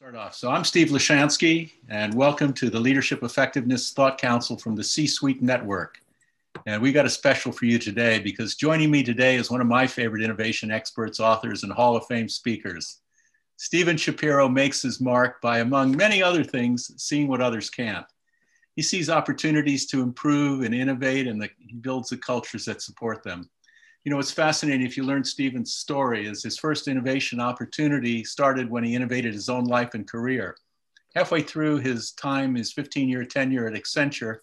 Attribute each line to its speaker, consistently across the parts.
Speaker 1: Start off. So I'm Steve Lashansky, and welcome to the Leadership Effectiveness Thought Council from the C-Suite Network. And we got a special for you today because joining me today is one of my favorite innovation experts, authors, and Hall of Fame speakers. Steven Shapiro makes his mark by, among many other things, seeing what others can't. He sees opportunities to improve and innovate, and he builds the cultures that support them. You know, what's fascinating, if you learn Steven's story, is his first innovation opportunity started when he innovated his own life and career. Halfway through his time, his 15-year tenure at Accenture,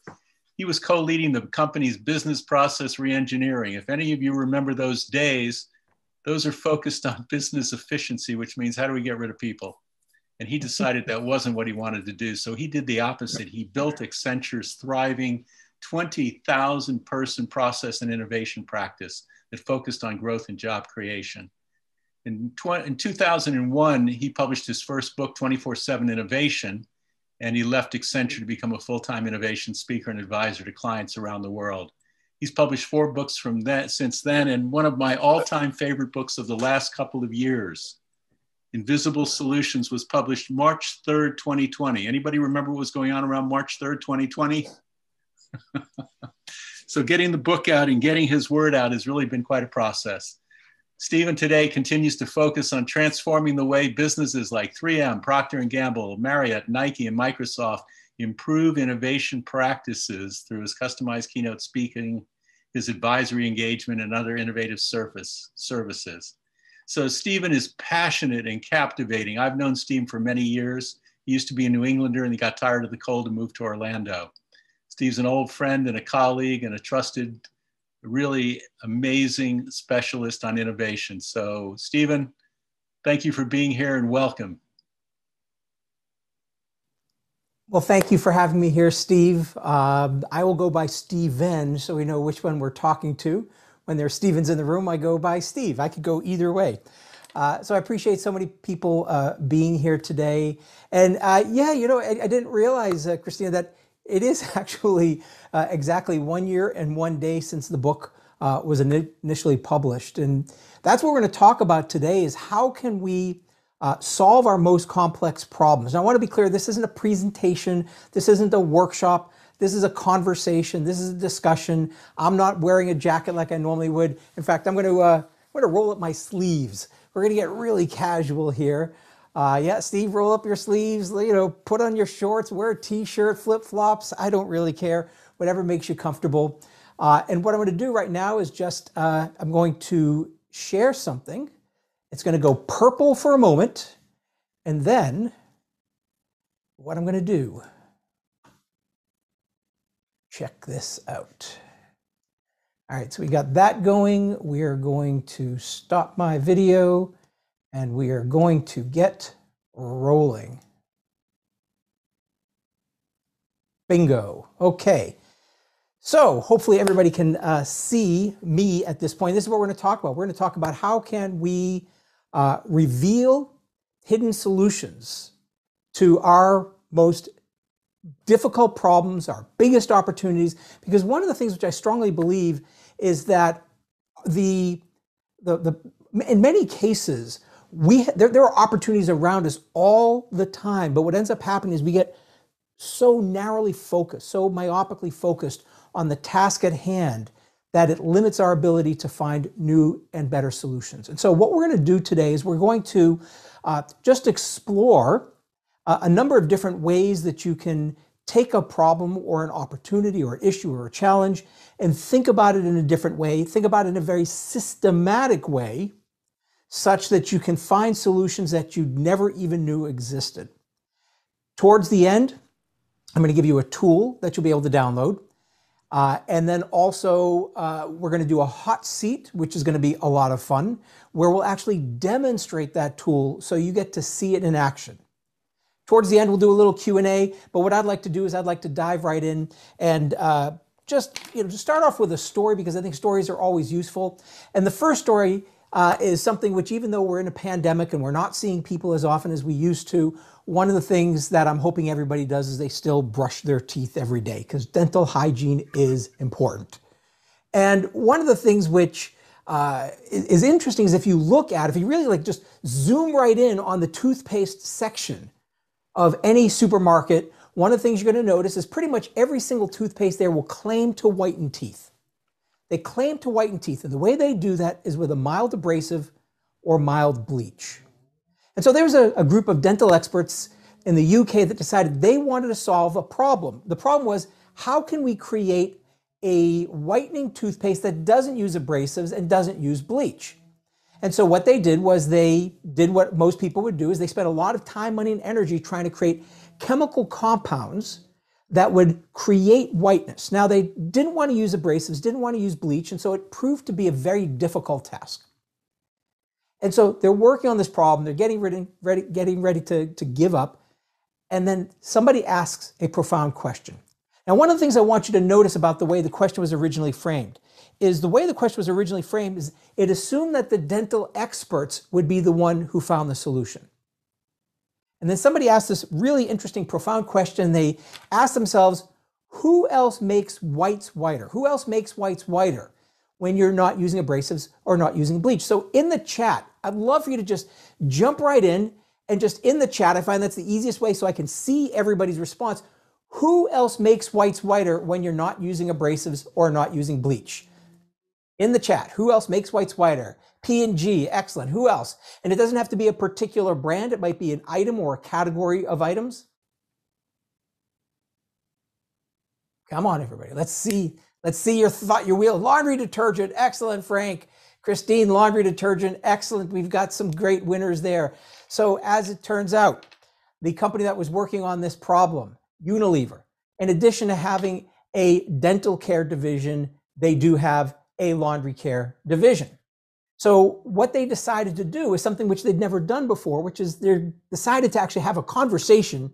Speaker 1: he was co-leading the company's business process reengineering. If any of you remember those days, those are focused on business efficiency, which means how do we get rid of people? And he decided that wasn't what he wanted to do. So he did the opposite. He built Accenture's thriving 20,000 person process and innovation practice that focused on growth and job creation. In 2001, he published his first book, 24/7 Innovation, and he left Accenture to become a full-time innovation speaker and advisor to clients around the world. He's published 4 books since then, and one of my all-time favorite books of the last couple of years, Invisible Solutions, was published March 3rd, 2020. Anybody remember what was going on around March 3rd, 2020? So getting the book out and getting his word out has really been quite a process. Steven today continues to focus on transforming the way businesses like 3M, Procter & Gamble, Marriott, Nike, and Microsoft improve innovation practices through his customized keynote speaking, his advisory engagement, and other innovative services. So Steven is passionate and captivating. I've known Steven for many years. He used to be a New Englander and he got tired of the cold and moved to Orlando. Steve's an old friend and a colleague and a trusted, really amazing specialist on innovation. So Steven, thank you for being here and welcome.
Speaker 2: Well, thank you for having me here, Steve. I will go by Steven, so we know which one we're talking to. When there's Stevens in the room, I go by Steve. I could go either way. So I appreciate so many people being here today. And yeah, you know, I didn't realize, Christina, that it is actually exactly 1 year and 1 day since the book was initially published. And that's what we're going to talk about today is how can we solve our most complex problems. Now, I want to be clear, this isn't a presentation, this isn't a workshop, this is a conversation, this is a discussion. I'm not wearing a jacket like I normally would. In fact, I'm going to roll up my sleeves. We're going to get really casual here. Yeah, Steve, roll up your sleeves, you know, put on your shorts, wear a t-shirt, flip-flops. I don't really care, whatever makes you comfortable. And what I'm going to do right now is just, I'm going to share something. It's going to go purple for a moment. And then what I'm going to do, check this out. All right, so we got that going. We are going to stop my video and we are going to get rolling. Bingo. Okay. So hopefully everybody can see me at this point. This is what we're going to talk about. We're going to talk about how can we reveal hidden solutions to our most difficult problems, our biggest opportunities, because one of the things which I strongly believe is that in many cases, there are opportunities around us all the time, but what ends up happening is we get so narrowly focused, so myopically focused on the task at hand that it limits our ability to find new and better solutions. And so what we're going to do today is we're going to just explore a number of different ways that you can take a problem or an opportunity or an issue or a challenge and think about it in a different way, think about it in a very systematic way, such that you can find solutions that you never even knew existed. Towards the end, I'm going to give you a tool that you'll be able to download. And then also, we're going to do a hot seat, which is going to be a lot of fun, where we'll actually demonstrate that tool so you get to see it in action. Towards the end, we'll do a little Q&A, but what I'd like to do is I'd like to dive right in and just start off with a story, because I think stories are always useful. And the first story is something which, even though we're in a pandemic and we're not seeing people as often as we used to, one of the things that I'm hoping everybody does is they still brush their teeth every day, because dental hygiene is important. And one of the things which is interesting is if you really just zoom right in on the toothpaste section, of any supermarket, one of the things you're going to notice is pretty much every single toothpaste there will claim to whiten teeth. They claim to whiten teeth, and the way they do that is with a mild abrasive or mild bleach. And so there was a group of dental experts in the UK that decided they wanted to solve a problem. The problem was, how can we create a whitening toothpaste that doesn't use abrasives and doesn't use bleach? And so what they did was they did what most people would do, is they spent a lot of time, money, and energy trying to create chemical compounds that would create whiteness. Now, they didn't want to use abrasives, didn't want to use bleach, and so it proved to be a very difficult task. And so they're working on this problem, they're getting ready to give up, and then somebody asks a profound question. Now, one of the things I want you to notice about the way the question was originally framed is it assumed that the dental experts would be the one who found the solution. And then somebody asked this really interesting, profound question. They asked themselves, who else makes whites whiter? Who else makes whites whiter when you're not using abrasives or not using bleach? So in the chat, I'd love for you to just jump right in and just in the chat, I find that's the easiest way so I can see everybody's response. Who else makes whites whiter when you're not using abrasives or not using bleach? In the chat, who else makes whites whiter? P&G, excellent. Who else? And it doesn't have to be a particular brand. It might be an item or a category of items. Come on, everybody. Let's see your wheel. Laundry detergent, excellent, Frank. Christine, laundry detergent, excellent. We've got some great winners there. So as it turns out, the company that was working on this problem, Unilever, in addition to having a dental care division, they do have a laundry care division. So what they decided to do is something which they'd never done before, which is they decided to actually have a conversation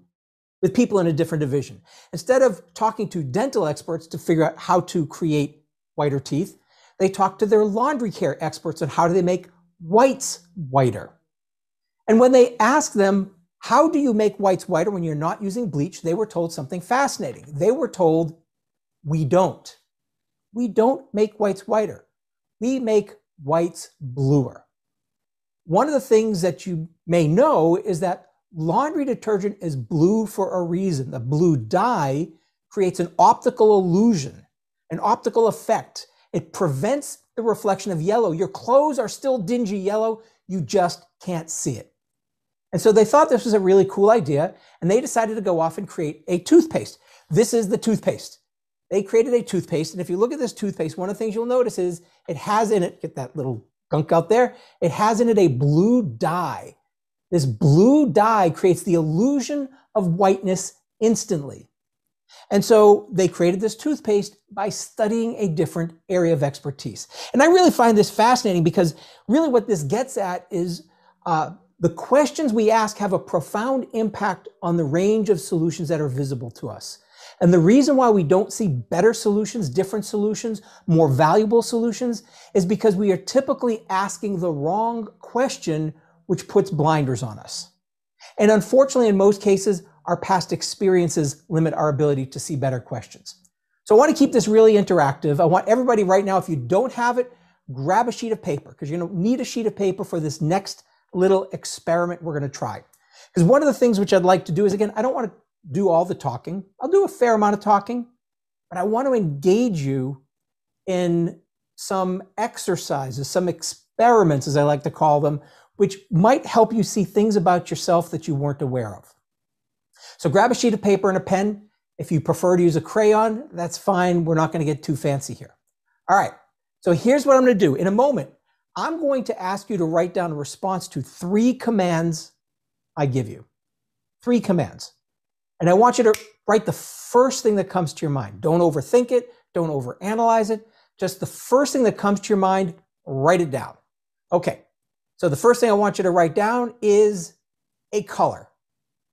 Speaker 2: with people in a different division. Instead of talking to dental experts to figure out how to create whiter teeth, they talked to their laundry care experts on how do they make whites whiter. And when they asked them, how do you make whites whiter when you're not using bleach? They were told something fascinating. They were told, we don't. We don't make whites whiter. We make whites bluer. One of the things that you may know is that laundry detergent is blue for a reason. The blue dye creates an optical illusion, an optical effect. It prevents the reflection of yellow. Your clothes are still dingy yellow. You just can't see it. And so they thought this was a really cool idea, and they decided to go off and create a toothpaste. This is the toothpaste. They created a toothpaste, and if you look at this toothpaste, one of the things you'll notice is it has in it, get that little gunk out there, it has in it a blue dye. This blue dye creates the illusion of whiteness instantly. And so they created this toothpaste by studying a different area of expertise. And I really find this fascinating because really what this gets at is the questions we ask have a profound impact on the range of solutions that are visible to us. And the reason why we don't see better solutions, different solutions, more valuable solutions is because we are typically asking the wrong question, which puts blinders on us. And unfortunately, in most cases, our past experiences limit our ability to see better questions. So I want to keep this really interactive. I want everybody right now, if you don't have it, grab a sheet of paper because you're going to need a sheet of paper for this next little experiment we're going to try. Because one of the things which I'd like to do is, again, I don't want to do all the talking. I'll do a fair amount of talking, but I want to engage you in some exercises, some experiments, as I like to call them, which might help you see things about yourself that you weren't aware of. So grab a sheet of paper and a pen. If you prefer to use a crayon, that's fine. We're not going to get too fancy here. All right. So here's what I'm going to do. In a moment, I'm going to ask you to write down a response to 3 commands I give you. 3 commands. And I want you to write the first thing that comes to your mind. Don't overthink it. Don't overanalyze it. Just the first thing that comes to your mind, write it down. Okay. So the first thing I want you to write down is a color.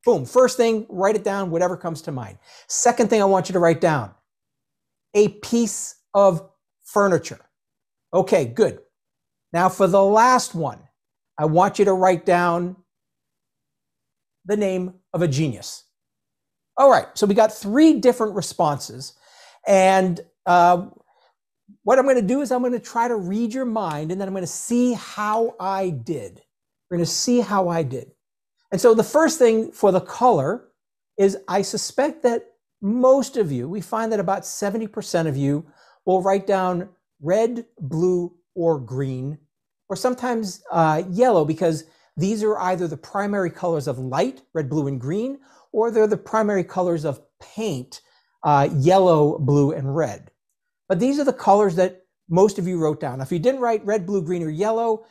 Speaker 2: Boom. First thing, write it down, whatever comes to mind. Second thing I want you to write down, a piece of furniture. Okay, good. Now for the last one, I want you to write down the name of a genius. All right, so we got 3 different responses. And what I'm going to do is I'm going to try to read your mind, and then I'm going to see how I did. We're going to see how I did. And so the first thing for the color is I suspect that most of you, we find that about 70% of you will write down red, blue, or green, or sometimes yellow, because these are either the primary colors of light, red, blue, and green, or they're the primary colors of paint, yellow, blue, and red. But these are the colors that most of you wrote down. If you didn't write red, blue, green, or yellow,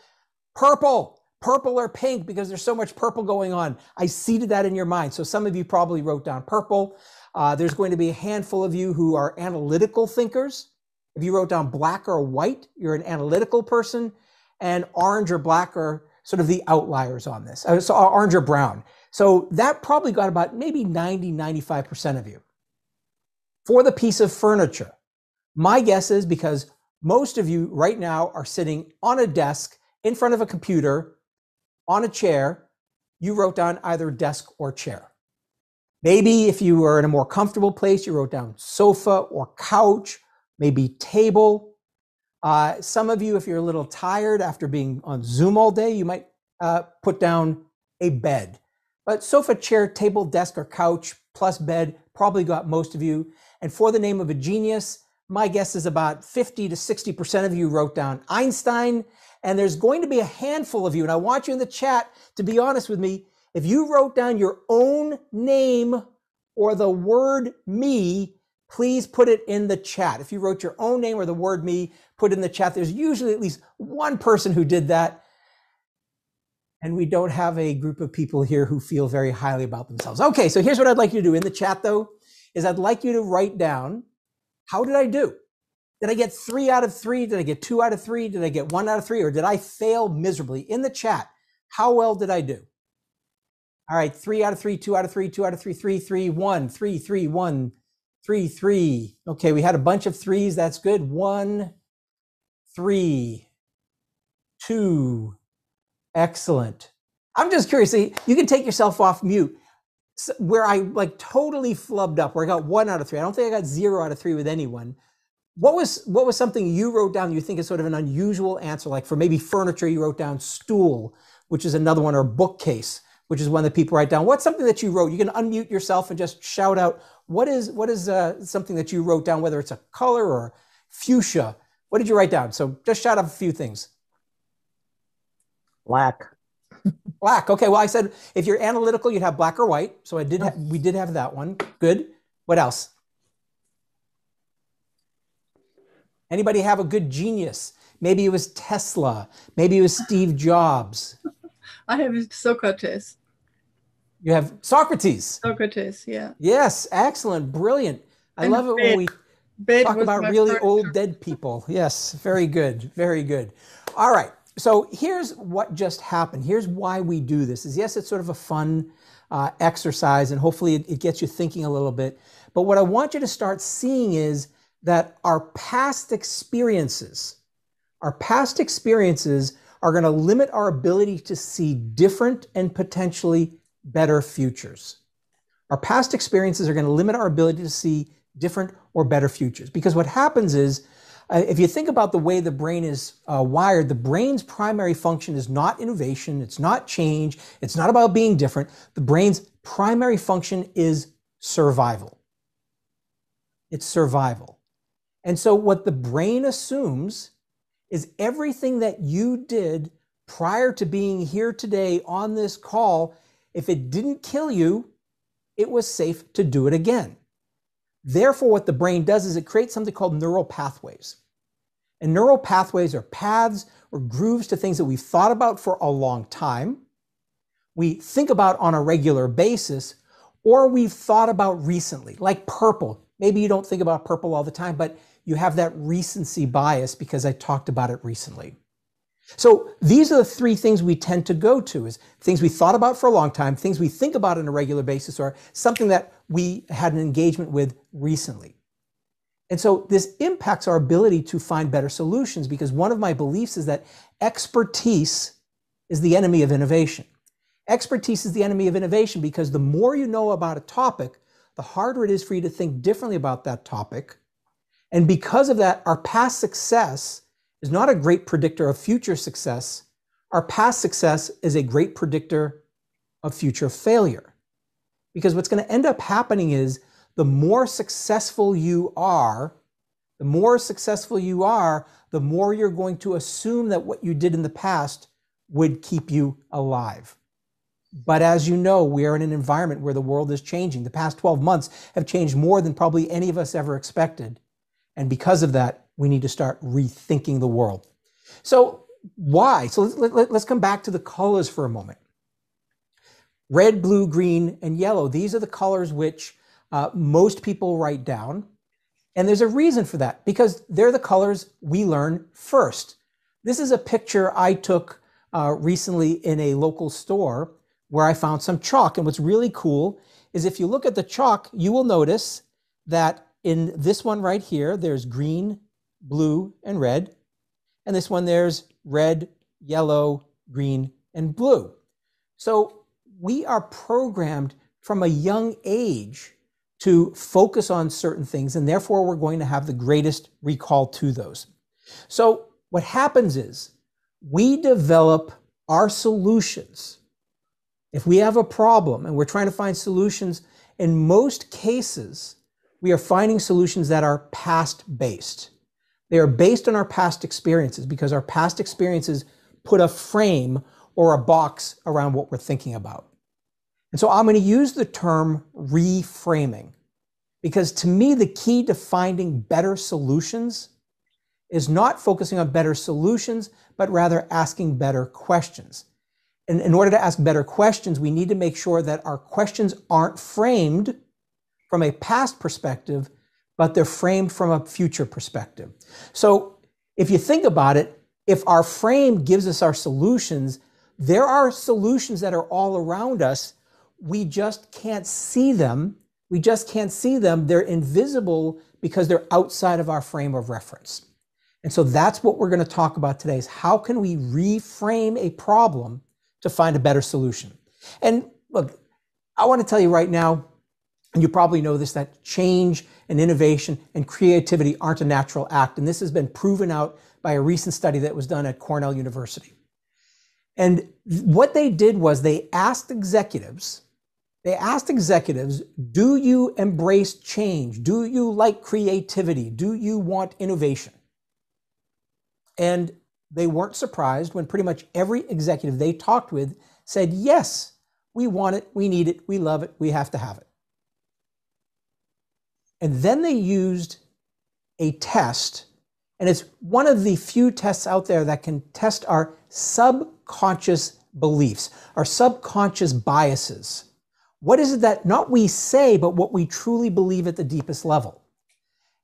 Speaker 2: purple or pink, because there's so much purple going on. I seeded that in your mind. So some of you probably wrote down purple. There's going to be a handful of you who are analytical thinkers. If you wrote down black or white, you're an analytical person, and orange or black are sort of the outliers on this. So orange or brown. So that probably got about maybe 90–95% of you. For the piece of furniture, my guess is, because most of you right now are sitting on a desk in front of a computer, on a chair, you wrote down either desk or chair. Maybe if you were in a more comfortable place, you wrote down sofa or couch, maybe table. Some of you, if you're a little tired after being on Zoom all day, you might put down a bed. But sofa, chair, table, desk, or couch plus bed probably got most of you. And for the name of a genius, my guess is about 50–60% of you wrote down Einstein. And there's going to be a handful of you, and I want you in the chat to be honest with me. If you wrote down your own name or the word me, please put it in the chat. If you wrote your own name or the word me, put it in the chat. There's usually at least one person who did that. And we don't have a group of people here who feel very highly about themselves. Okay, so here's what I'd like you to do in the chat, though, is I'd like you to write down, how did I do? Did I get 3 out of 3? Did I get 2 out of 3? Did I get 1 out of 3? Or did I fail miserably? In the chat, how well did I do? All right, 3 out of 3, 2 out of 3, 2 out of 3, 3, 3, 1, 3, 3, 1, 3, 3. Okay, we had a bunch of threes. That's good. 1, 3, 2. Excellent. I'm just curious. See, you can take yourself off mute. So where I like totally flubbed up, where I got 1 out of 3. I don't think I got 0 out of 3 with anyone. What was something you wrote down you think is sort of an unusual answer? Like for maybe furniture, you wrote down stool, which is another one, or bookcase, which is one that people write down. What's something that you wrote? You can unmute yourself and just shout out, what is something that you wrote down, whether it's a color or fuchsia? What did you write down? So just shout out a few things.
Speaker 3: Black.
Speaker 2: Black. Okay, well, I said if you're analytical, you'd have black or white. So we did have that one. Good. What else? Anybody have a good genius? Maybe it was Tesla. Maybe it was Steve Jobs.
Speaker 4: I have Socrates.
Speaker 2: You have Socrates.
Speaker 4: Socrates, yeah.
Speaker 2: Yes, excellent, brilliant. I love it when we talk about really old dead people. Yes, very good, very good. All right, so here's what just happened. Here's why we do this. Is yes, it's sort of a fun exercise, and hopefully it gets you thinking a little bit. But what I want you to start seeing is that our past experiences are going to limit our ability to see different and potentially better futures. Our past experiences are going to limit our ability to see different or better futures. Because what happens is, if you think about the way the brain is wired, the brain's primary function is not innovation, it's not change, it's not about being different. The brain's primary function is survival. It's survival. And so what the brain assumes is everything that you did prior to being here today on this call, if it didn't kill you, it was safe to do it again. Therefore, what the brain does is it creates something called neural pathways. And neural pathways are paths or grooves to things that we've thought about for a long time, we think about on a regular basis, or we've thought about recently, like purple. Maybe you don't think about purple all the time, but you have that recency bias because I talked about it recently. So these are the 3 things we tend to go to, is things we thought about for a long time, things we think about on a regular basis, or something that we had an engagement with recently. And so this impacts our ability to find better solutions, because one of my beliefs is that expertise is the enemy of innovation. Expertise is the enemy of innovation because the more you know about a topic, the harder it is for you to think differently about that topic. And because of that, our past success is not a great predictor of future success. Our past success is a great predictor of future failure. Because what's going to end up happening is the more successful you are, the more you're going to assume that what you did in the past would keep you alive. But as you know, we are in an environment where the world is changing. The past 12 months have changed more than probably any of us ever expected. And because of that, we need to start rethinking the world. So why? So let's come back to the colors for a moment. Red, blue, green, and yellow. These are the colors which most people write down. And there's a reason for that, because they're the colors we learn first. This is a picture I took recently in a local store where I found some chalk. And what's really cool is if you look at the chalk, you will notice that in this one right here, there's green, blue, and red. And this one, there's red, yellow, green, and blue. So we are programmed from a young age to focus on certain things, and therefore we're going to have the greatest recall to those. So what happens is we develop our solutions. If we have a problem and we're trying to find solutions, in most cases, we are finding solutions that are past-based. They are based on our past experiences because our past experiences put a frame or a box around what we're thinking about. And so I'm going to use the term reframing because to me, the key to finding better solutions is not focusing on better solutions, but rather asking better questions. And in order to ask better questions, we need to make sure that our questions aren't framed from a past perspective, but they're framed from a future perspective. So if you think about it, if our frame gives us our solutions, there are solutions that are all around us. We just can't see them. They're invisible because they're outside of our frame of reference. And so that's what we're going to talk about today is how can we reframe a problem to find a better solution? And look, I want to tell you right now, and you probably know this, that change and innovation and creativity aren't a natural act. And this has been proven out by a recent study that was done at Cornell University. And what they did was they asked executives, do you embrace change? Do you like creativity? Do you want innovation? And they weren't surprised when pretty much every executive they talked with said, yes, we want it, we need it, we love it, we have to have it. And then they used a test, and it's one of the few tests out there that can test our subconscious beliefs, our subconscious biases. What is it that not we say, but what we truly believe at the deepest level?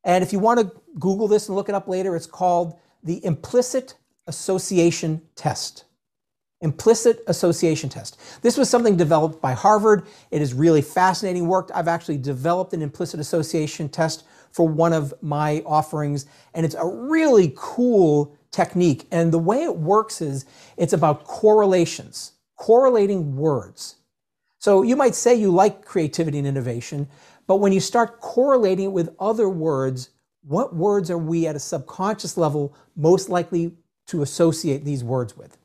Speaker 2: And if you want to Google this and look it up later, it's called the implicit association test. Implicit association test. This was something developed by Harvard. It is really fascinating work. I've actually developed an implicit association test for one of my offerings, and it's a really cool technique. And the way it works is it's about correlations, correlating words. So you might say you like creativity and innovation, but when you start correlating it with other words, what words are we at a subconscious level most likely to associate these words with?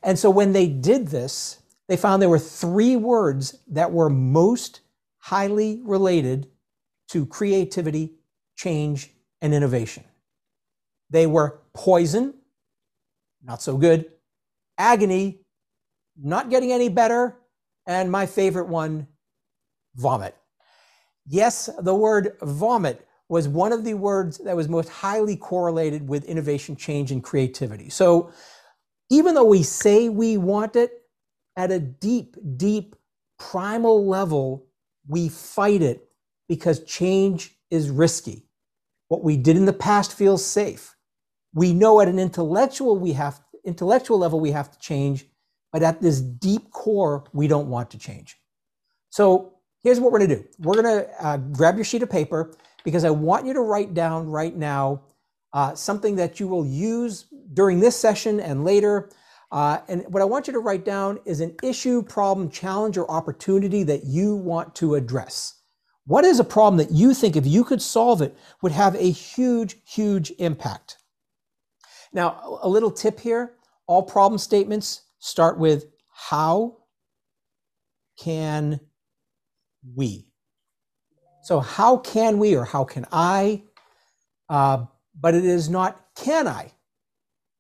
Speaker 2: And so when they did this, they found there were 3 words that were most highly related to creativity, change, and innovation. They were poison, not so good, agony, not getting any better, and my favorite one, vomit. Yes, the word vomit was one of the words that was most highly correlated with innovation, change, and creativity. So even though we say we want it, at a deep, deep primal level, we fight it because change is risky. What we did in the past feels safe. We know at an intellectual level we have to change, but at this deep core, we don't want to change. So here's what we're going to do. We're going to grab your sheet of paper because I want you to write down right now something that you will use during this session and later. And what I want you to write down is an issue, problem, challenge, or opportunity that you want to address. What is a problem that you think if you could solve it would have a huge, huge impact? Now, a little tip here, all problem statements start with how, can we? So how can we or how can I? But it is not can I,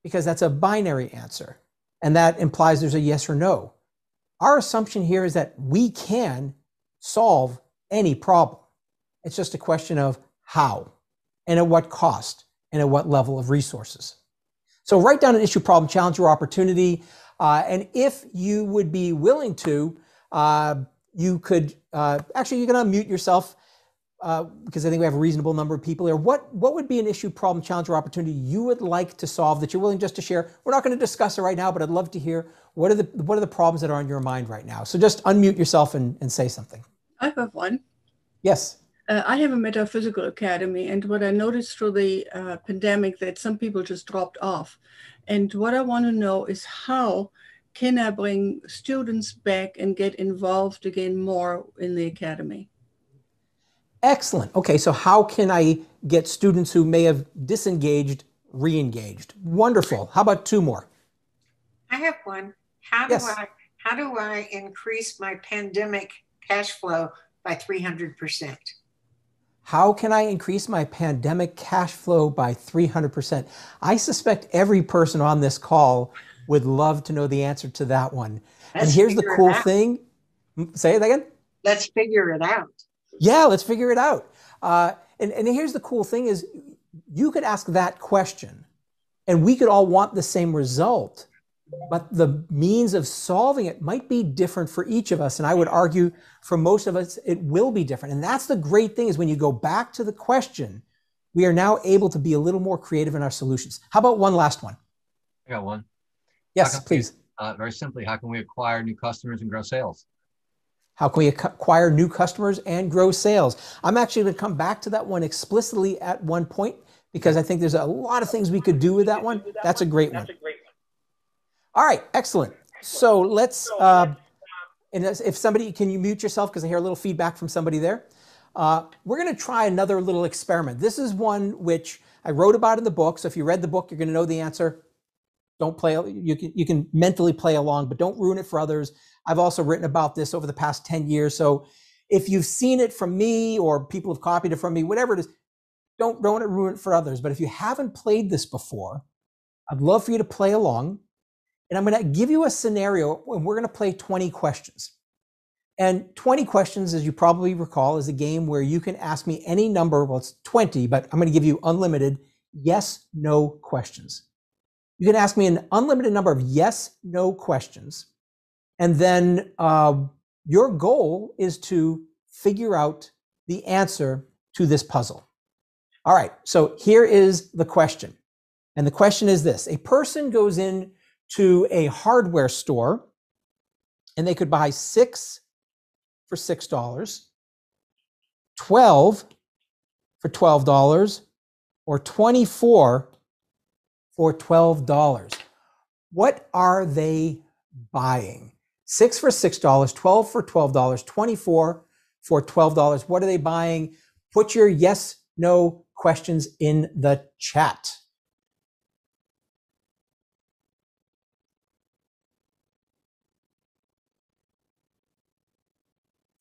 Speaker 2: because that's a binary answer. And that implies there's a yes or no. Our assumption here is that we can solve any problem. It's just a question of how and at what cost and at what level of resources. So write down an issue, problem, challenge, or opportunity. And if you would be willing to, you could, actually you can unmute yourself because I think we have a reasonable number of people here. What would be an issue, problem, challenge, or opportunity you would like to solve that you're willing just to share? We're not going to discuss it right now, but I'd love to hear what are the problems that are on your mind right now. So just unmute yourself and say something.
Speaker 4: I have one.
Speaker 2: Yes.
Speaker 4: I have a metaphysical academy, and what I noticed through the pandemic that some people just dropped off. And what I want to know is how can I bring students back and get involved again more in the academy?
Speaker 2: Excellent. Okay, so how can I get students who may have disengaged, re-engaged? Wonderful. How about two more?
Speaker 3: I have one. How do I increase my pandemic cash flow by 300%?
Speaker 2: How can I increase my pandemic cash flow by 300%? I suspect every person on this call would love to know the answer to that one. And here's the cool thing. Say it again.
Speaker 3: Let's figure it out.
Speaker 2: Yeah, let's figure it out. And here's the cool thing is you could ask that question and we could all want the same result, but the means of solving it might be different for each of us. And I would argue for most of us, it will be different. And that's the great thing is when you go back to the question, we are now able to be a little more creative in our solutions. How about one last one?
Speaker 5: I got one.
Speaker 2: Yes, please.
Speaker 5: Very simply, how can we acquire new customers and grow sales?
Speaker 2: How can we acquire new customers and grow sales? I'm actually going to come back to that one explicitly at one point because I think there's a lot of things we could do with that one. That's a great one. All right, excellent. So let's, and if somebody, can you mute yourself because I hear a little feedback from somebody there? We're going to try another little experiment. This is one which I wrote about in the book. So if you read the book, you're going to know the answer. Don't play, you can mentally play along, but don't ruin it for others. I've also written about this over the past 10 years. So if you've seen it from me or people have copied it from me, whatever it is, don't ruin it for others. But if you haven't played this before, I'd love for you to play along. And I'm going to give you a scenario and we're going to play 20 questions. And 20 questions, as you probably recall, is a game where you can ask me any number. Well, it's 20, but I'm going to give you unlimited yes, no questions. You can ask me an unlimited number of yes, no questions. And then your goal is to figure out the answer to this puzzle. All right, so here is the question. And the question is this. A person goes in to a hardware store and they could buy 6 for $6, 12 for $12, or 24 for $12. What are they buying? 6 for $6, 12 for $12, 24 for $12. What are they buying? Put your yes, no questions in the chat.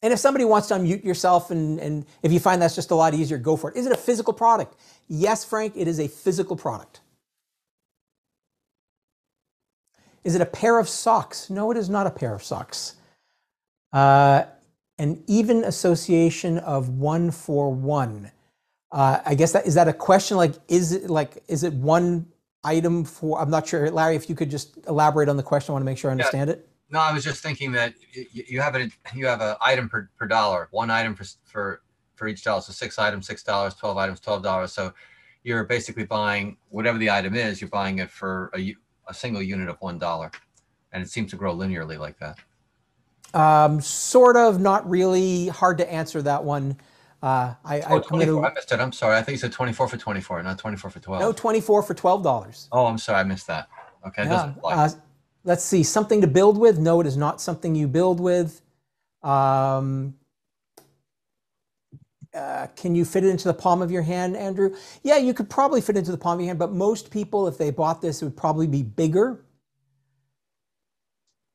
Speaker 2: And if somebody wants to unmute yourself and if you find that's just a lot easier, go for it. Is it a physical product? Yes, Frank, it is a physical product. Is it a pair of socks? No, it is not a pair of socks. An even association of 1 for 1. I guess is that a question like is it one item for, I'm not sure, Larry, if you could just elaborate on the question. I want to make sure I understand it.
Speaker 5: No, I was just thinking that you have an item per dollar, one item for each dollar. So 6 items, $6, 12 items, $12. So you're basically buying whatever the item is, you're buying it for a single unit of $1. And it seems to grow linearly like that.
Speaker 2: Sort of, not really. Hard to answer that one.
Speaker 5: I missed it. I'm sorry. I think you said 24 for 24, not 24 for 12.
Speaker 2: No, 24 for $12.
Speaker 5: Oh, I'm sorry. I missed that. Okay. It doesn't apply.
Speaker 2: Let's see. Something to build with? No, it is not something you build with. Can you fit it into the palm of your hand, Andrew? Yeah, you could probably fit it into the palm of your hand, but most people, if they bought this, it would probably be bigger.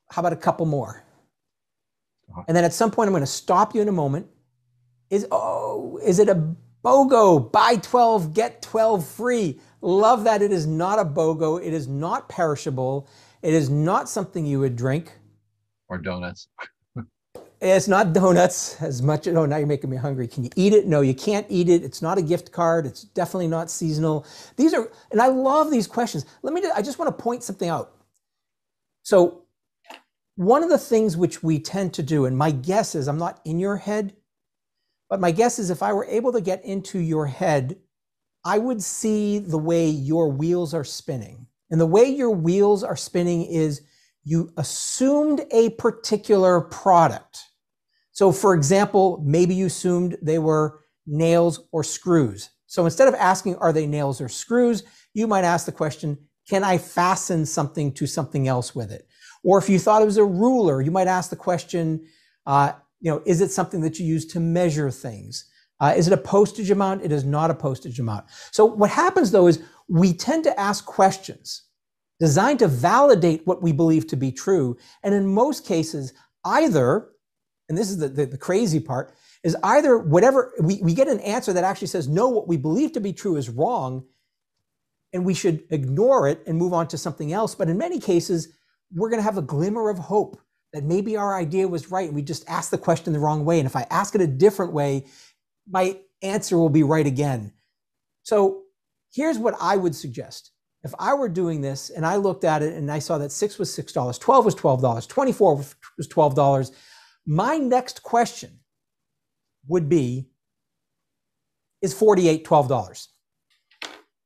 Speaker 2: How about a couple more? And then at some point, I'm going to stop you in a moment. Is it a BOGO? Buy 12, get 12 free. Love that. It is not a BOGO. It is not perishable. It is not something you would drink.
Speaker 5: Or donuts.
Speaker 2: It's not donuts as much. Oh, now you're making me hungry. Can you eat it? No, you can't eat it. It's not a gift card. It's definitely not seasonal. These are, and I love these questions. I just want to point something out. So one of the things which we tend to do, and my guess is, I'm not in your head, but my guess is if I were able to get into your head, I would see the way your wheels are spinning. And the way your wheels are spinning is you assumed a particular product. So for example, maybe you assumed they were nails or screws. So instead of asking, are they nails or screws, you might ask the question, can I fasten something to something else with it? Or if you thought it was a ruler, you might ask the question, is it something that you use to measure things? Is it a postage amount? It is not a postage amount. So what happens though is we tend to ask questions designed to validate what we believe to be true. And in most cases, either, and this is the crazy part, is either whatever, we get an answer that actually says, no, what we believe to be true is wrong, and we should ignore it and move on to something else. But in many cases, we're going to have a glimmer of hope that maybe our idea was right, and we just asked the question the wrong way. And if I ask it a different way, my answer will be right again. So here's what I would suggest. If I were doing this and I looked at it and I saw that 6 was $6, 12 was $12, 24 was $12, my next question would be, is 48 $12?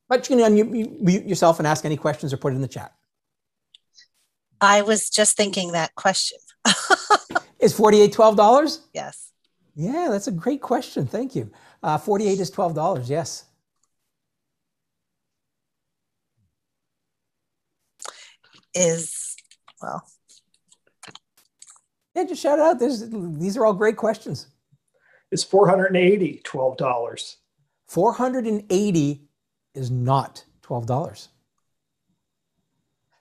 Speaker 2: But you can unmute yourself and ask any questions or put it in the chat.
Speaker 6: I was just thinking that question.
Speaker 2: Is 48 $12?
Speaker 6: Yes.
Speaker 2: Yeah, that's a great question. Thank you. 48 is $12, yes. Yeah, just shout it out. These are all great questions.
Speaker 7: Is 480 $12?
Speaker 2: 480 is not $12.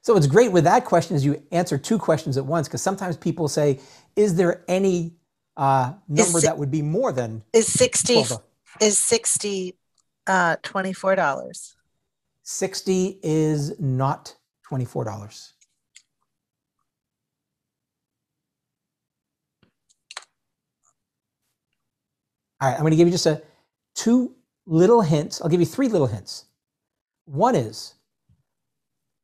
Speaker 2: So what's great with that question is you answer two questions at once, because sometimes people say, is there any number that would be more than
Speaker 6: is 60
Speaker 2: $12?
Speaker 6: Is 60 $24?
Speaker 2: 60 is not $24. All right, I'm going to give you just two little hints. I'll give you three little hints. One is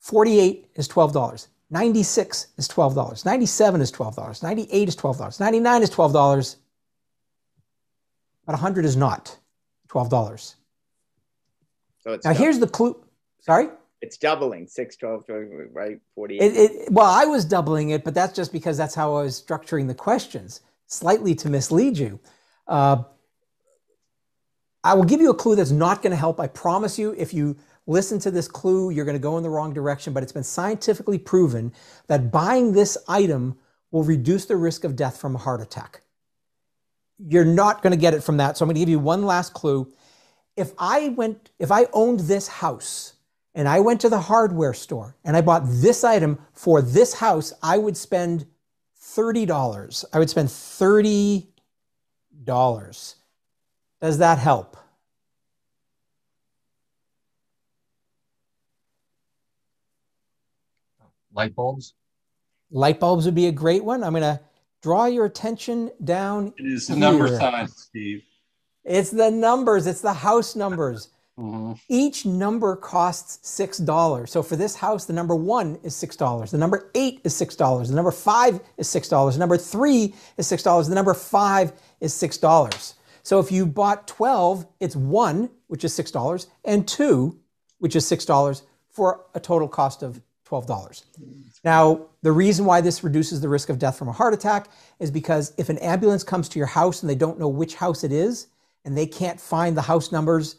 Speaker 2: 48 is $12. 96 is $12. 97 is $12. 98 is $12. 99 is $12. But 100 is not $12.
Speaker 8: So it's
Speaker 2: now here's the clue. Sorry?
Speaker 8: It's doubling, 6, 12, right? 48.
Speaker 2: Well, I was doubling it, but that's just because that's how I was structuring the questions, slightly to mislead you. I will give you a clue that's not going to help. I promise you, if you listen to this clue, you're going to go in the wrong direction, but it's been scientifically proven that buying this item will reduce the risk of death from a heart attack. You're not going to get it from that. So I'm going to give you one last clue. If I owned this house and I went to the hardware store and I bought this item for this house, I would spend $30. I would spend $30. Does that help?
Speaker 5: Light bulbs?
Speaker 2: Light bulbs would be a great one. I'm going to draw your attention down.
Speaker 1: It is the
Speaker 2: here.
Speaker 1: number sign, Steve.
Speaker 2: It's the numbers. It's the house numbers.
Speaker 1: Mm-hmm.
Speaker 2: Each number costs $6. So for this house, the number 1 is $6. The number 8 is $6. The number 5 is $6. The number 3 is $6. The number 5 is $6. So if you bought 12, it's 1, which is $6, and 2, which is $6, for a total cost of $12. Now, the reason why this reduces the risk of death from a heart attack is because if an ambulance comes to your house and they don't know which house it is, and they can't find the house numbers,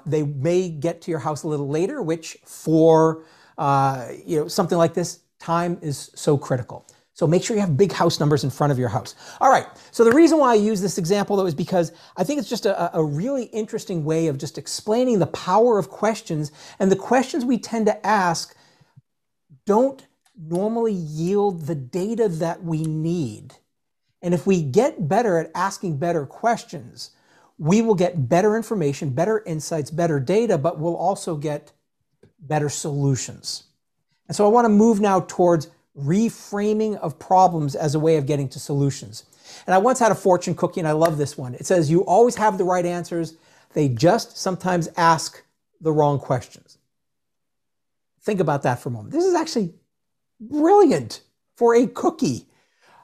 Speaker 2: they may get to your house a little later, which for something like this, time is so critical. So make sure you have big house numbers in front of your house. All right, so the reason why I use this example though is because I think it's just a really interesting way of just explaining the power of questions, and the questions we tend to ask don't normally yield the data that we need. And if we get better at asking better questions, we will get better information, better insights, better data, but we'll also get better solutions. And so I want to move now towards reframing of problems as a way of getting to solutions. And I once had a fortune cookie, and I love this one. It says, you always have the right answers. They just sometimes ask the wrong questions. Think about that for a moment. This is actually brilliant for a cookie.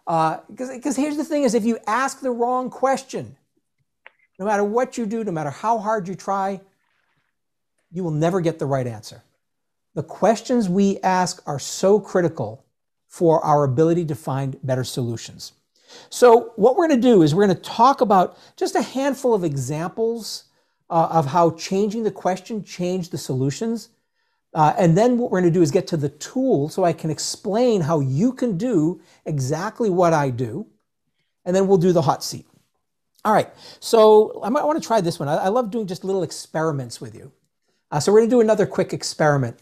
Speaker 2: Because here's the thing is, if you ask the wrong question, no matter what you do, no matter how hard you try, you will never get the right answer. The questions we ask are so critical for our ability to find better solutions. So what we're going to do is we're going to talk about just a handful of examples of how changing the question changed the solutions. And then what we're going to do is get to the tool so I can explain how you can do exactly what I do. And then we'll do the hot seat. All right, so I want to try this one. I love doing just little experiments with you. So we're going to do another quick experiment.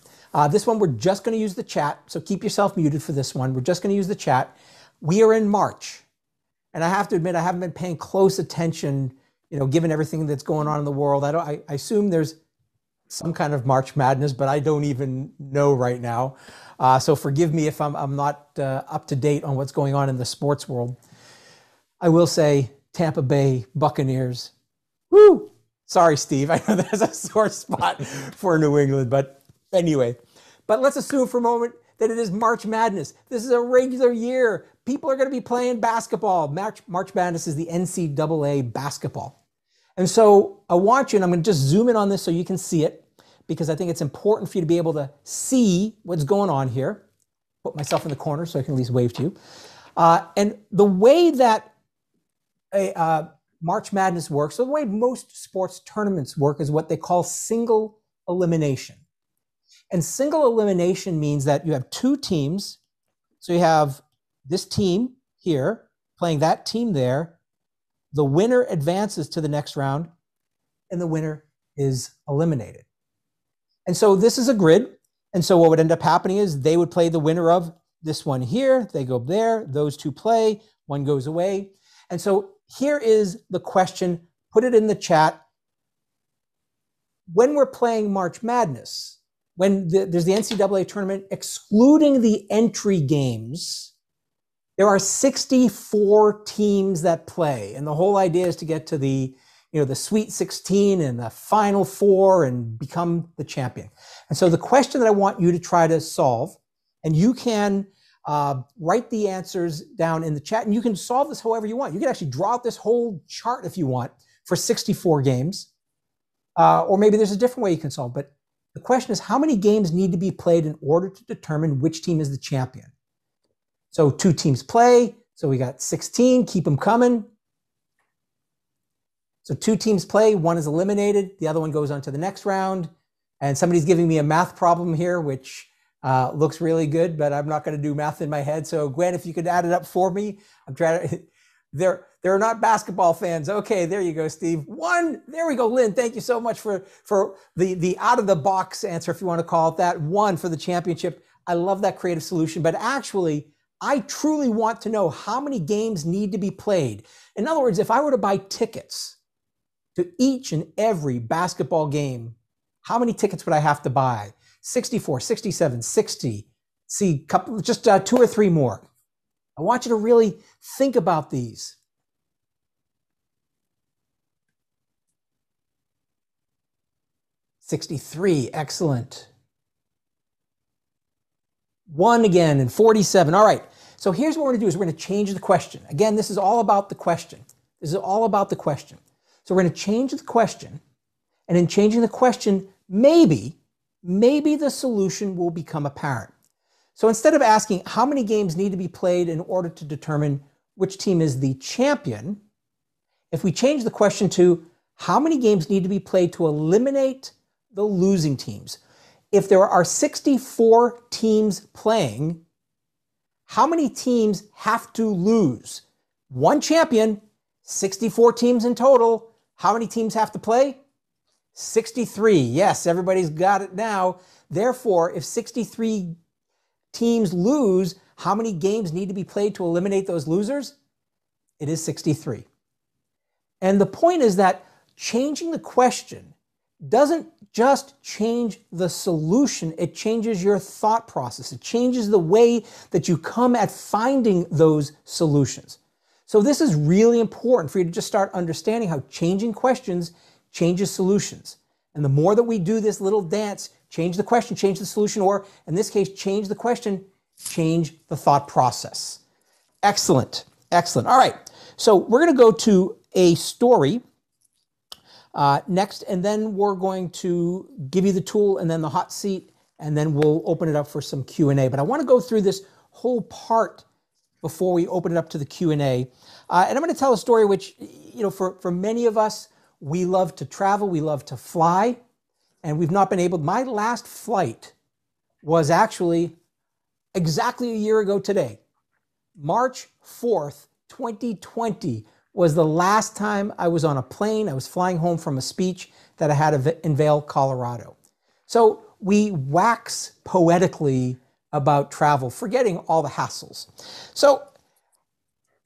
Speaker 2: This one, we're just going to use the chat. So keep yourself muted for this one. We're just going to use the chat. We are in March. And I have to admit, I haven't been paying close attention, given everything that's going on in the world. I assume there's some kind of March Madness, but I don't even know right now. So forgive me if I'm not up to date on what's going on in the sports world. I will say Tampa Bay Buccaneers. Woo! Sorry, Steve. I know there's a sore spot for New England, but anyway. But let's assume for a moment that it is March Madness. This is a regular year. People are going to be playing basketball. March Madness is the NCAA basketball. And so I want you, and I'm going to just zoom in on this so you can see it, because I think it's important for you to be able to see what's going on here. Put myself in the corner so I can at least wave to you. And the way that March Madness works, so the way most sports tournaments work, is what they call single elimination. And single elimination means that you have two teams. So you have this team here playing that team there. The winner advances to the next round, and the winner is eliminated. And so this is a grid. And so what would end up happening is they would play the winner of this one here. They go there. Those two play. One goes away. And so here is the question. Put it in the chat. When we're playing March Madness, when there's the NCAA tournament, excluding the entry games, there are 64 teams that play. And the whole idea is to get to the Sweet 16 and the Final Four and become the champion. And so the question that I want you to try to solve, and you can write the answers down in the chat, and you can solve this however you want. You can actually draw out this whole chart if you want for 64 games. Or maybe there's a different way you can solve. But the question is, how many games need to be played in order to determine which team is the champion? So two teams play. So we got 16. Keep them coming. So two teams play. One is eliminated. The other one goes on to the next round. And somebody's giving me a math problem here, which looks really good, but I'm not going to do math in my head. So Gwen, if you could add it up for me. I'm trying to... They're not basketball fans. Okay, there you go, Steve. One, there we go. Lynn, thank you so much for the out-of-the-box answer, if you want to call it that. One for the championship. I love that creative solution. But actually, I truly want to know how many games need to be played. In other words, if I were to buy tickets to each and every basketball game, how many tickets would I have to buy? 64, 67, 60. See, just 2 or 3 more. I want you to really think about these. $63, excellent. 1 again, and 47. All right, so here's what we're gonna do is we're gonna change the question. Again, this is all about the question. This is all about the question. So we're gonna change the question, and in changing the question, maybe the solution will become apparent. So instead of asking how many games need to be played in order to determine which team is the champion, if we change the question to how many games need to be played to eliminate the losing teams. If there are 64 teams playing, how many teams have to lose? One champion, 64 teams in total. How many teams have to play? 63. Yes, everybody's got it now. Therefore, if 63 teams lose, how many games need to be played to eliminate those losers? It is 63. And the point is that changing the question doesn't just change the solution, it changes your thought process. It changes the way that you come at finding those solutions. So this is really important for you to just start understanding how changing questions changes solutions. And the more that we do this little dance, change the question, change the solution, or in this case, change the question, change the thought process. Excellent, excellent. All right, so we're going to go to a story next, and then we're going to give you the tool and then the hot seat, and then we'll open it up for some Q&A. But I want to go through this whole part before we open it up to the Q&A. And I'm going to tell a story which, you know, for many of us, we love to travel, we love to fly, and we've not been able. My last flight was actually exactly a year ago today. March 4th, 2020 was the last time I was on a plane. I was flying home from a speech that I had in Vail, Colorado. So we wax poetically about travel, forgetting all the hassles. So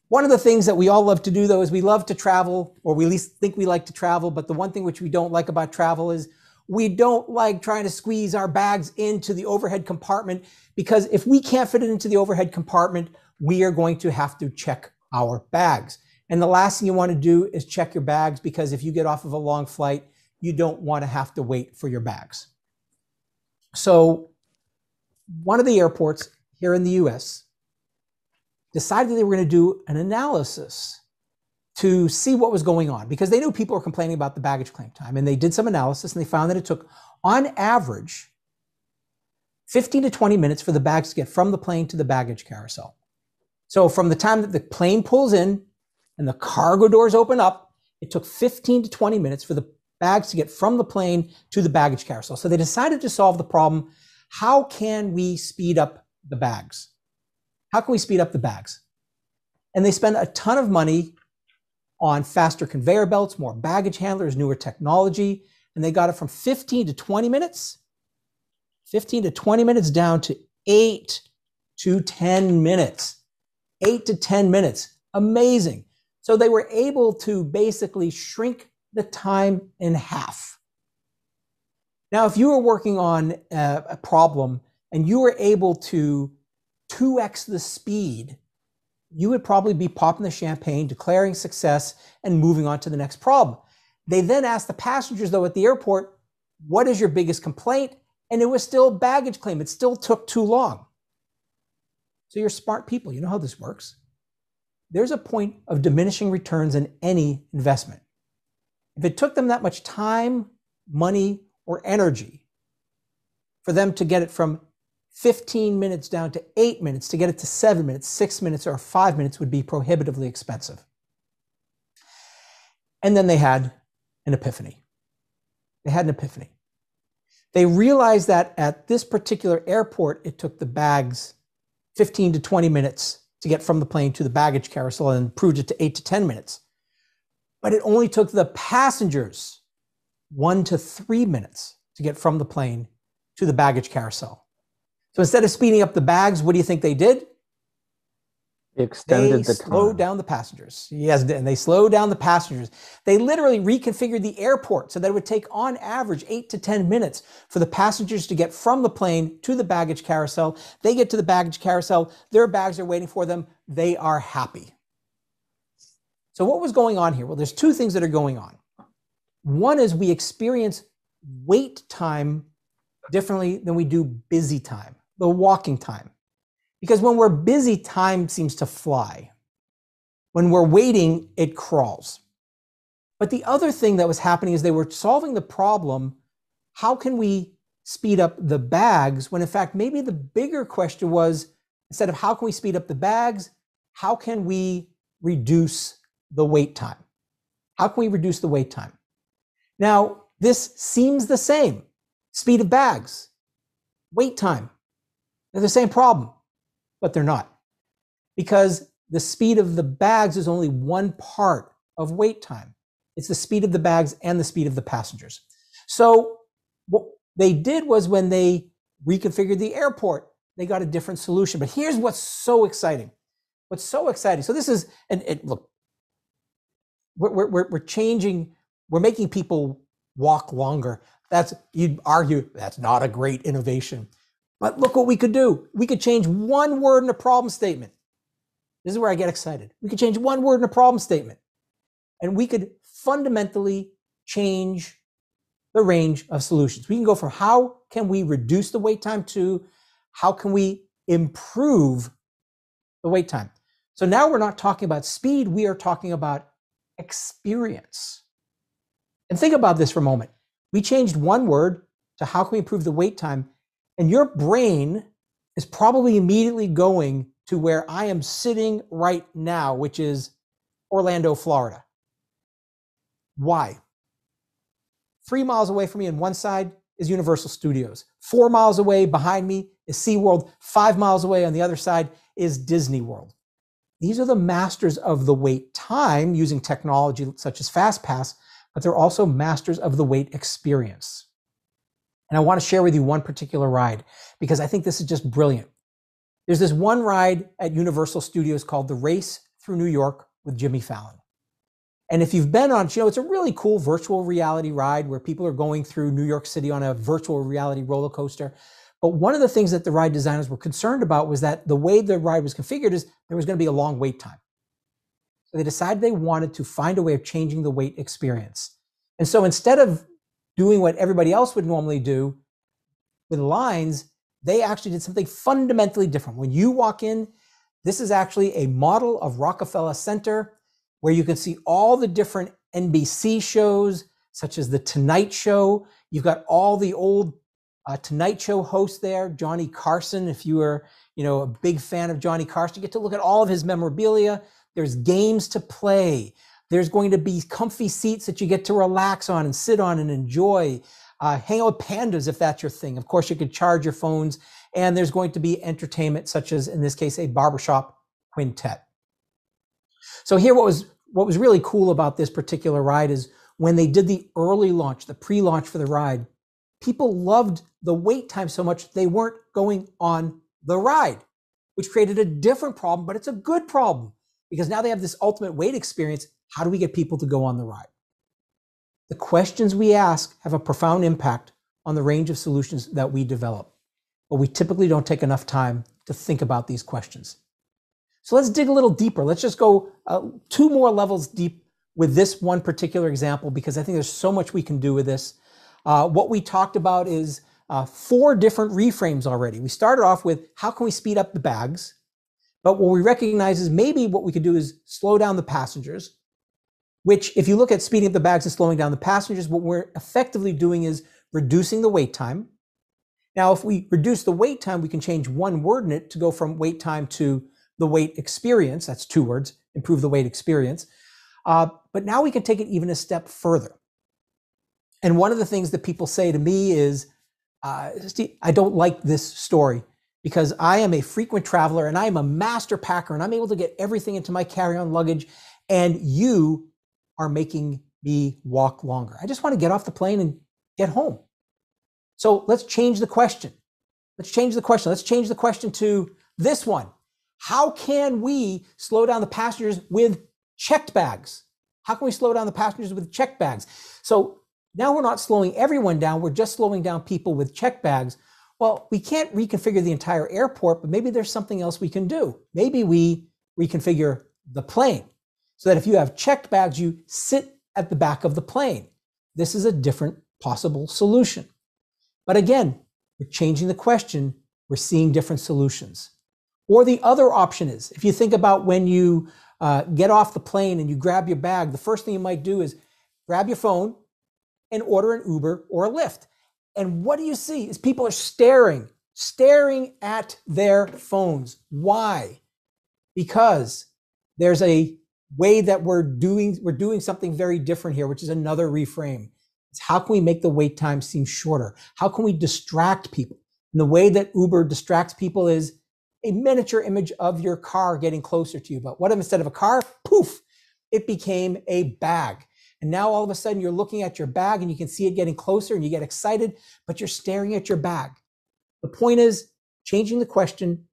Speaker 2: one of the things that we all love to do, though, is we love to travel, or we at least think we like to travel, but the one thing which we don't like about travel is we don't like trying to squeeze our bags into the overhead compartment, because if we can't fit it into the overhead compartment, we are going to have to check our bags. And the last thing you want to do is check your bags, because if you get off of a long flight, you don't want to have to wait for your bags. So one of the airports here in the US decided they were going to do an analysis to see what was going on, because they knew people were complaining about the baggage claim time. And they did some analysis, and they found that it took, on average, 15 to 20 minutes for the bags to get from the plane to the baggage carousel. So from the time that the plane pulls in and the cargo doors open up, it took 15 to 20 minutes for the bags to get from the plane to the baggage carousel. So they decided to solve the problem. How can we speed up the bags? How can we speed up the bags? And they spend a ton of money on faster conveyor belts, more baggage handlers, newer technology, and they got it from 15 to 20 minutes, 15 to 20 minutes down to 8 to 10 minutes. 8 to 10 minutes. Amazing. So they were able to basically shrink the time in half. Now, if you were working on a problem and you were able to 2x the speed, you would probably be popping the champagne, declaring success, and moving on to the next problem. They then asked the passengers, though, at the airport, what is your biggest complaint? And it was still baggage claim. It still took too long. So you're smart people. You know how this works. There's a point of diminishing returns in any investment. If it took them that much time, money, or energy for them to get it from 15 minutes down to 8 minutes, to get it to 7 minutes, 6 minutes, or 5 minutes would be prohibitively expensive. And then they had an epiphany. They had an epiphany. They realized that at this particular airport, it took the bags 15 to 20 minutes to get from the plane to the baggage carousel, and improved it to 8 to 10 minutes. But it only took the passengers 1 to 3 minutes to get from the plane to the baggage carousel. So instead of speeding up the bags, what do you think they did?
Speaker 8: Extended the time.
Speaker 2: They slowed down the passengers. Yes, and they slowed down the passengers. They literally reconfigured the airport so that it would take on average 8 to 10 minutes for the passengers to get from the plane to the baggage carousel. They get to the baggage carousel, their bags are waiting for them, they are happy. So what was going on here? Well, there's two things that are going on. One is we experience wait time differently than we do busy time, the walking time. Because when we're busy, time seems to fly. When we're waiting, it crawls. But the other thing that was happening is they were solving the problem, how can we speed up the bags, when in fact, maybe the bigger question was, instead of how can we speed up the bags, how can we reduce the wait time? How can we reduce the wait time? Now, this seems the same. Speed of bags, wait time, they're the same problem, but they're not. Because the speed of the bags is only one part of wait time. It's the speed of the bags and the speed of the passengers. So what they did was, when they reconfigured the airport, they got a different solution. But here's what's so exciting. What's so exciting. So this is, look, we're changing, we're making people walk longer. You'd argue that's not a great innovation. But look what we could do. We could change one word in a problem statement. This is where I get excited. We could change one word in a problem statement, and we could fundamentally change the range of solutions. We can go from how can we reduce the wait time to how can we improve the wait time. So now we're not talking about speed, we are talking about experience. And think about this for a moment. We changed one word to how can we improve the wait time, and your brain is probably immediately going to where I am sitting right now, which is Orlando, Florida. Why? 3 miles away from me on one side is Universal Studios. 4 miles away behind me is SeaWorld. 5 miles away on the other side is Disney World. These are the masters of the wait time using technology such as FastPass, but they're also masters of the wait experience. And I want to share with you one particular ride because I think this is just brilliant. There's this one ride at Universal Studios called the Race Through New York with Jimmy Fallon. And if you've been on, it's a really cool virtual reality ride where people are going through New York City on a virtual reality roller coaster. But one of the things that the ride designers were concerned about was that the way the ride was configured is there was going to be a long wait time. So they decided they wanted to find a way of changing the wait experience. And so instead of doing what everybody else would normally do with lines, they actually did something fundamentally different. When you walk in, this is actually a model of Rockefeller Center where you can see all the different NBC shows, such as The Tonight Show. You've got all the old Tonight Show hosts there. Johnny Carson, if you were a big fan of Johnny Carson, you get to look at all of his memorabilia. There's games to play. There's going to be comfy seats that you get to relax on and sit on and enjoy. Hang out with pandas if that's your thing. Of course, you could charge your phones. And there's going to be entertainment such as, in this case, a barbershop quintet. So here, what was really cool about this particular ride is when they did the early launch, the pre-launch for the ride, people loved the wait time so much they weren't going on the ride, which created a different problem, but it's a good problem because now they have this ultimate wait experience. How do we get people to go on the ride? The questions we ask have a profound impact on the range of solutions that we develop, but we typically don't take enough time to think about these questions. So let's dig a little deeper. Let's just go 2 more levels deep with this one particular example because I think there's so much we can do with this. What we talked about is 4 different reframes already. We started off with how can we speed up the bags, but what we recognize is maybe what we could do is slow down the passengers, which if you look at speeding up the bags and slowing down the passengers, what we're effectively doing is reducing the wait time. Now, if we reduce the wait time, we can change one word in it to go from wait time to the wait experience. That's 2 words, improve the wait experience. But now we can take it even a step further. And one of the things that people say to me is, Steve, I don't like this story because I am a frequent traveler and I am a master packer and I'm able to get everything into my carry-on luggage and you are making me walk longer. I just want to get off the plane and get home. So let's change the question. Let's change the question to this one. How can we slow down the passengers with checked bags? How can we slow down the passengers with checked bags? So now we're not slowing everyone down. We're just slowing down people with checked bags. Well, we can't reconfigure the entire airport, but maybe there's something else we can do. Maybe we reconfigure the plane so that if you have checked bags, you sit at the back of the plane. This is a different possible solution. But again, we're changing the question. We're seeing different solutions. Or the other option is, if you think about when you get off the plane and you grab your bag, the first thing you might do is grab your phone and order an Uber or a Lyft. And what do you see is people are staring at their phones. Why? Because there's a way that we're doing something very different here, which is another reframe. It's how can we make the wait time seem shorter? How can we distract people? And the way that Uber distracts people is a miniature image of your car getting closer to you. But what if instead of a car, poof, it became a bag. And now all of a sudden you're looking at your bag and you can see it getting closer and you get excited, but you're staring at your bag. The point is changing the question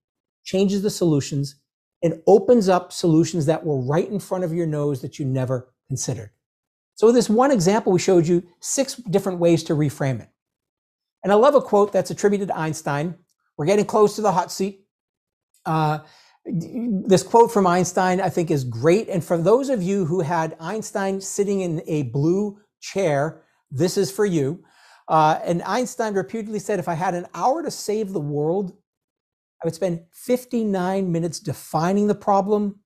Speaker 2: changes the solutions and opens up solutions that were right in front of your nose that you never considered. So this one example, we showed you 6 different ways to reframe it. And I love a quote that's attributed to Einstein. We're getting close to the hot seat. This quote from Einstein, I think, is great. And for those of you who had Einstein sitting in a blue chair, this is for you. And Einstein reputedly said, if I had an hour to save the world, I would spend 59 minutes defining the problem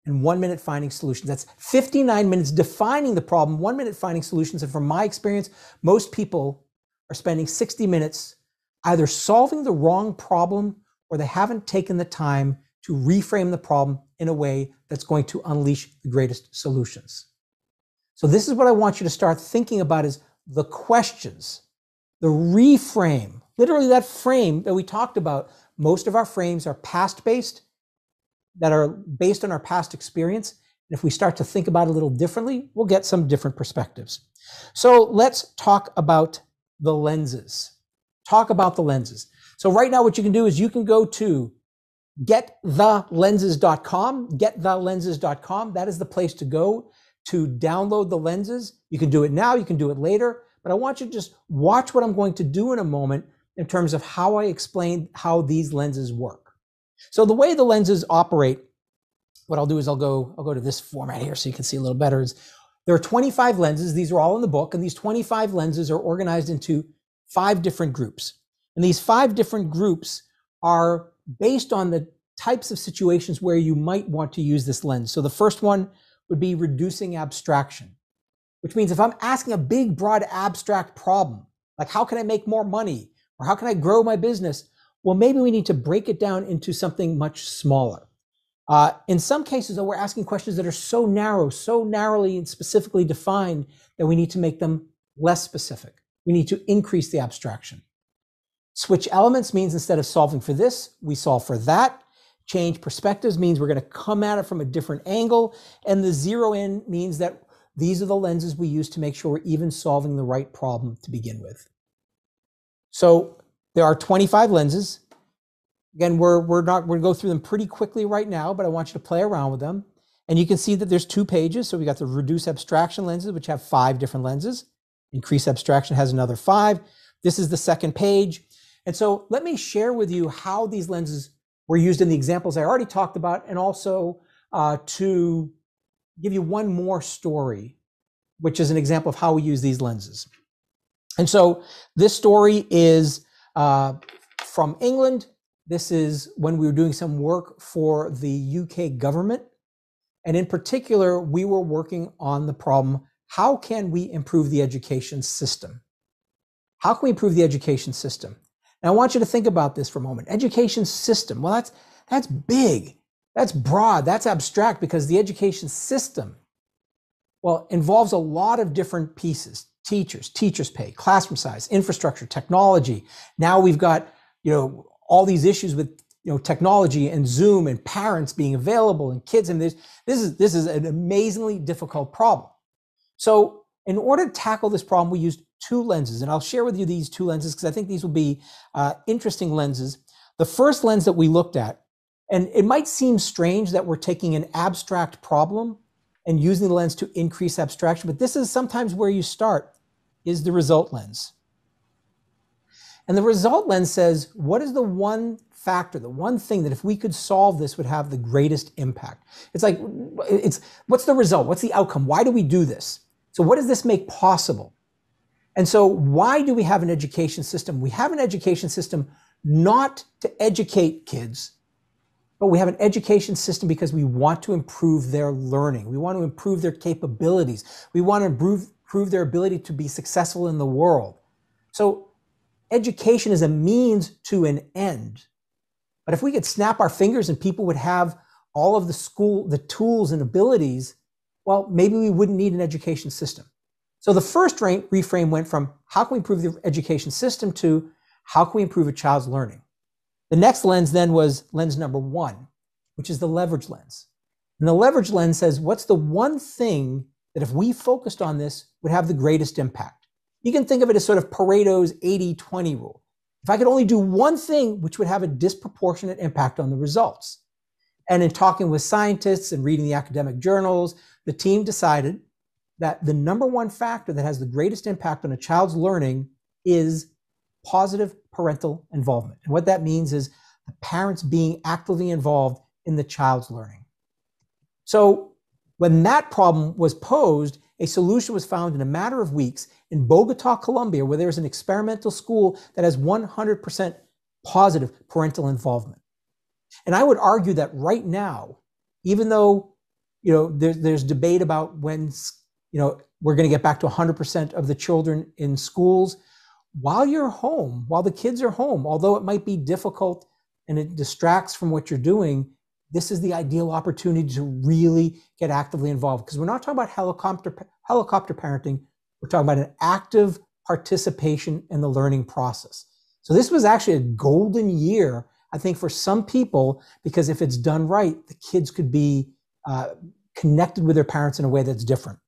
Speaker 2: and 1 minute finding solutions. That's 59 minutes defining the problem, 1 minute finding solutions. And from my experience, most people are spending 60 minutes either solving the wrong problem or they haven't taken the time to reframe the problem in a way that's going to unleash the greatest solutions. So this is what I want you to start thinking about, is the questions, the reframe, literally that frame that we talked about. Most of our frames are past-based, that are based on our past experience. And if we start to think about it a little differently, we'll get some different perspectives. So let's talk about the lenses. Talk about the lenses. So right now what you can do is you can go to getthelenses.com, getthelenses.com. That is the place to go to download the lenses. You can do it now, you can do it later, but I want you to just watch what I'm going to do in a moment in terms of how I explain how these lenses work. So the way the lenses operate, what I'll do is I'll go to this format here so you can see a little better. There are 25 lenses. These are all in the book, and these 25 lenses are organized into 5 different groups. And these 5 different groups are based on the types of situations where you might want to use this lens. So the first one would be reducing abstraction, which means if I'm asking a big, broad, abstract problem, like how can I make more money or how can I grow my business? Well, maybe we need to break it down into something much smaller. In some cases, though, we're asking questions that are so narrow, so narrowly and specifically defined that we need to make them less specific. We need to increase the abstraction. Switch elements means instead of solving for this, we solve for that. Change perspectives means we're going to come at it from a different angle. And the zero in means that these are the lenses we use to make sure we're even solving the right problem to begin with. So there are 25 lenses. Again, we're going to go through them pretty quickly right now, but I want you to play around with them. And you can see that there's 2 pages. So we got the reduce abstraction lenses, which have 5 different lenses. Increase abstraction has another 5. This is the second page. And so let me share with you how these lenses were used in the examples I already talked about, and also to give you one more story, which is an example of how we use these lenses. And so this story is from England. This is when we were doing some work for the UK government. And in particular, we were working on the problem, how can we improve the education system? How can we improve the education system? Now, I want you to think about this for a moment. Education system, well, that's big, that's broad, that's abstract, because the education system, well, involves a lot of different pieces. Teachers pay, classroom size, infrastructure, technology. Now we've got, all these issues with, technology and Zoom and parents being available and kids. And this is an amazingly difficult problem. So in order to tackle this problem, we used 2 lenses, and I'll share with you these 2 lenses because I think these will be interesting lenses. The first lens that we looked at, and it might seem strange that we're taking an abstract problem and using the lens to increase abstraction, but this is sometimes where you start, is the result lens. And the result lens says, what is the one factor, the one thing that if we could solve this would have the greatest impact? It's like, what's the result? What's the outcome? Why do we do this? So what does this make possible? And so why do we have an education system? We have an education system not to educate kids, but we have an education system because we want to improve their learning. We want to improve their capabilities. We want to improve their ability to be successful in the world. So education is a means to an end. But if we could snap our fingers and people would have all of the tools and abilities, well, maybe we wouldn't need an education system. So the first reframe went from how can we improve the education system to how can we improve a child's learning? The next lens then was lens number 1, which is the leverage lens. And the leverage lens says, what's the one thing that if we focused on this would have the greatest impact? You can think of it as sort of Pareto's 80-20 rule. If I could only do one thing which would have a disproportionate impact on the results. And in talking with scientists and reading the academic journals, the team decided that the number one factor that has the greatest impact on a child's learning is positive parental involvement. And what that means is the parents being actively involved in the child's learning. So when that problem was posed, a solution was found in a matter of weeks in Bogota, Colombia, where there's an experimental school that has 100% positive parental involvement. And I would argue that right now, even though there's debate about when we're going to get back to 100% of the children in schools, while you're home, while the kids are home, although it might be difficult and it distracts from what you're doing, this is the ideal opportunity to really get actively involved. Because we're not talking about helicopter parenting, we're talking about an active participation in the learning process. So this was actually a golden year, I think, for some people, because if it's done right, the kids could be connected with their parents in a way that's different.